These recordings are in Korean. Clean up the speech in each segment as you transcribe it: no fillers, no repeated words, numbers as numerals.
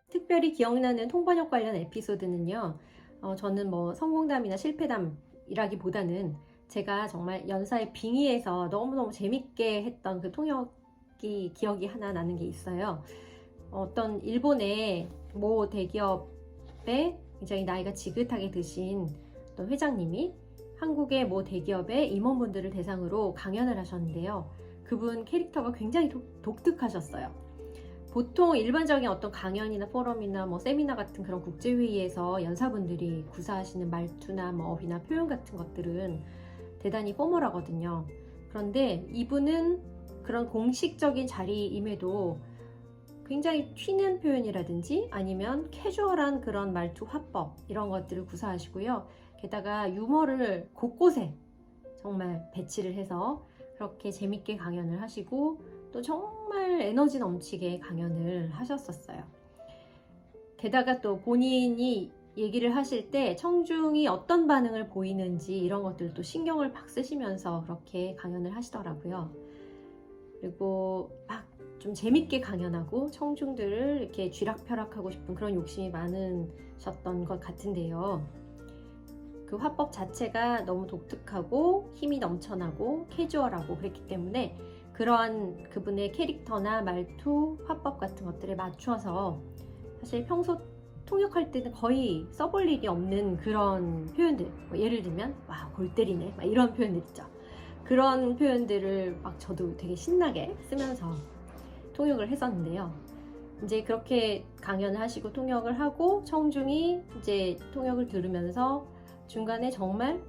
특별히 기억나는 통번역 관련 에피소드는요. 저는 뭐 성공담이나 실패담이라기보다는 제가 정말 연사의 빙의에서 너무너무 재밌게 했던 그 통역이 기억이 하나 나는 게 있어요. 어떤 일본의 모 대기업에 굉장히 나이가 지긋하게 드신 어떤 회장님이 한국의 모 대기업의 임원분들을 대상으로 강연을 하셨는데요. 그분 캐릭터가 굉장히 독특하셨어요. 보통 일반적인 어떤 강연이나 포럼이나 뭐 세미나 같은 그런 국제회의에서 연사분들이 구사하시는 말투나 뭐 어휘나 표현 같은 것들은 대단히 포멀하거든요. 그런데 이분은 그런 공식적인 자리임에도 굉장히 튀는 표현이라든지 아니면 캐주얼한 그런 말투 화법 이런 것들을 구사하시고요. 게다가 유머를 곳곳에 정말 배치를 해서 그렇게 재밌게 강연을 하시고 또 정말 에너지 넘치게 강연을 하셨었어요. 게다가 또 본인이 얘기를 하실 때 청중이 어떤 반응을 보이는지 이런 것들도 신경을 막 쓰시면서 그렇게 강연을 하시더라고요. 그리고 막 좀 재밌게 강연하고 청중들을 이렇게 쥐락펴락하고 싶은 그런 욕심이 많으셨던 것 같은데요. 그 화법 자체가 너무 독특하고 힘이 넘쳐나고 캐주얼하고 그랬기 때문에 그러한 그분의 캐릭터나 말투, 화법 같은 것들에 맞춰서 사실 평소 통역할 때는 거의 써볼 일이 없는 그런 표현들, 뭐 예를 들면 와, 골 때리네, 막 이런 표현들 있죠. 그런 표현들을 막 저도 되게 신나게 쓰면서 통역을 했었는데요. 이제 그렇게 강연을 하시고 통역을 하고 청중이 이제 통역을 들으면서 중간에 정말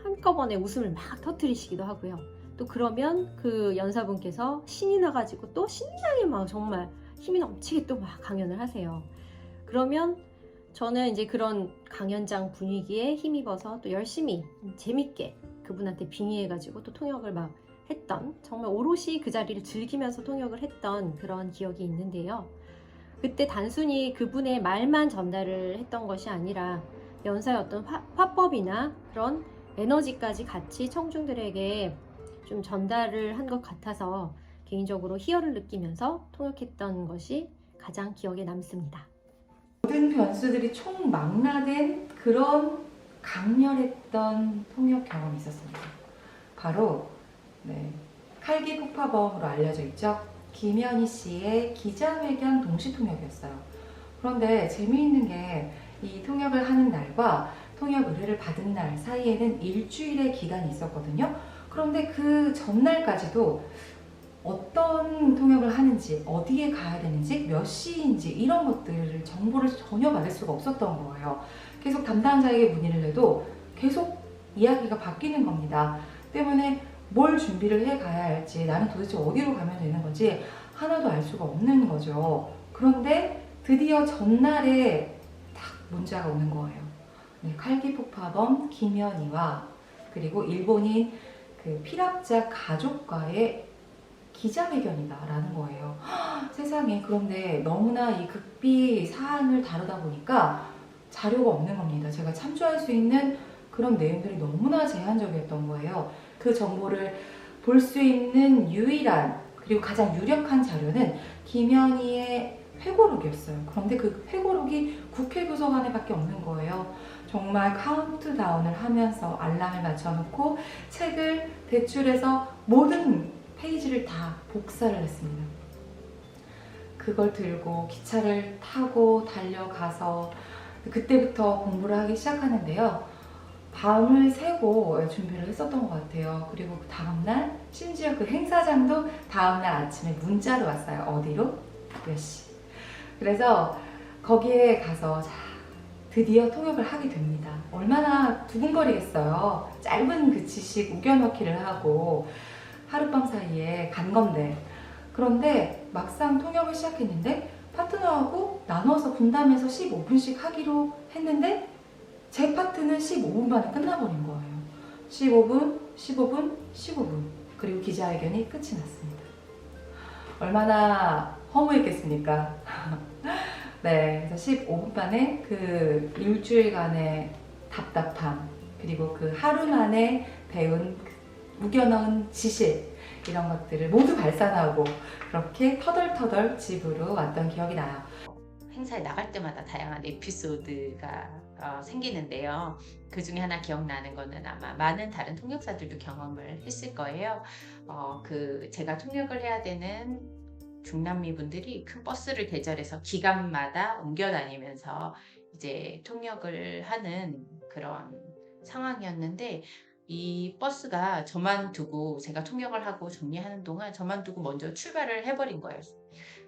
한꺼번에 웃음을 막 터뜨리시기도 하고요. 또 그러면 그 연사분께서 신이 나가지고 또 신나게 막 정말 힘이 넘치게 또 막 강연을 하세요. 그러면 저는 이제 그런 강연장 분위기에 힘입어서 또 열심히 재밌게 그분한테 빙의해가지고 또 통역을 막 했던, 정말 오롯이 그 자리를 즐기면서 통역을 했던 그런 기억이 있는데요. 그때 단순히 그분의 말만 전달을 했던 것이 아니라 연사의 어떤 화법이나 그런 에너지까지 같이 청중들에게 좀 전달을 한 것 같아서 개인적으로 희열을 느끼면서 통역했던 것이 가장 기억에 남습니다. 모든 변수들이 총망라된 그런 강렬했던 통역 경험이 있었습니다. 바로 칼기 폭파범으로 알려져 있죠. 김현희 씨의 기자회견 동시 통역이었어요. 그런데 재미있는 게 이 통역을 하는 날과 통역 의뢰를 받은 날 사이에는 일주일의 기간이 있었거든요. 그런데 그 전날까지도 어떤 통역을 하는지, 어디에 가야 되는지, 몇 시인지 이런 것들을 정보를 전혀 받을 수가 없었던 거예요. 계속 담당자에게 문의를 해도 계속 이야기가 바뀌는 겁니다. 때문에 뭘 준비를 해 가야 할지, 나는 도대체 어디로 가면 되는 건지 하나도 알 수가 없는 거죠. 그런데 드디어 전날에 딱 문자가 오는 거예요. 칼기 폭파범 김현희와 그리고 일본인 그 피랍자 가족과의 기자회견이다라는 거예요. 세상에. 그런데 너무나 이 극비 사안을 다루다 보니까 자료가 없는 겁니다. 제가 참조할 수 있는 그런 내용들이 너무나 제한적이었던 거예요. 그 정보를 볼 수 있는 유일한 그리고 가장 유력한 자료는 김현희의 회고록이었어요. 그런데 그 회고록이 국회 도서관에 밖에 없는 거예요. 정말 카운트다운을 하면서 알람을 맞춰놓고 책을 대출해서 모든 페이지를 다 복사를 했습니다. 그걸 들고 기차를 타고 달려가서 그때부터 공부를 하기 시작하는데요. 밤을 새고 준비를 했었던 것 같아요. 그리고 그 다음날 심지어 그 행사장도 다음날 아침에 문자로 왔어요. 어디로? 몇 시. 그래서 거기에 가서 드디어 통역을 하게 됩니다. 얼마나 두근거리겠어요. 짧은 그 지식 우겨넣기를 하고 하룻밤 사이에 간 건데. 그런데 막상 통역을 시작했는데 파트너하고 나눠서 분담해서 15분씩 하기로 했는데 제 파트는 15분 만에 끝나버린 거예요. 15분, 15분, 15분. 그리고 기자회견이 끝이 났습니다. 얼마나 허무했겠습니까? 네, 그래서 15분 만에 그 일주일간의 답답함, 그리고 그 하루 만에 배운 묵여넣은 지식, 이런 것들을 모두 발산하고 그렇게 터덜터덜 집으로 왔던 기억이 나요. 행사에 나갈 때마다 다양한 에피소드가 생기는데요. 그 중에 하나 기억나는 거는 아마 많은 다른 통역사들도 경험을 했을 거예요. 제가 통역을 해야 되는 중남미 분들이 큰 버스를 대절해서 기간마다 옮겨 다니면서 이제 통역을 하는 그런 상황이었는데, 이 버스가 저만 두고, 제가 통역을 하고 정리하는 동안 저만 두고 먼저 출발을 해버린 거예요.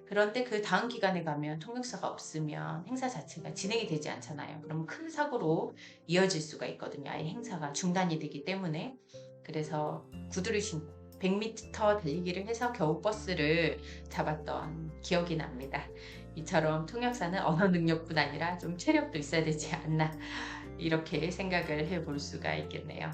그런데 그 다음 기간에 가면 통역사가 없으면 행사 자체가 진행이 되지 않잖아요. 그럼 큰 사고로 이어질 수가 있거든요. 아예 행사가 중단이 되기 때문에. 그래서 구두를 신고 100m 달리기를 해서 겨우 버스를 잡았던 기억이 납니다. 이처럼 통역사는 언어 능력뿐 아니라 좀 체력도 있어야 되지 않나, 이렇게 생각을 해볼 수가 있겠네요.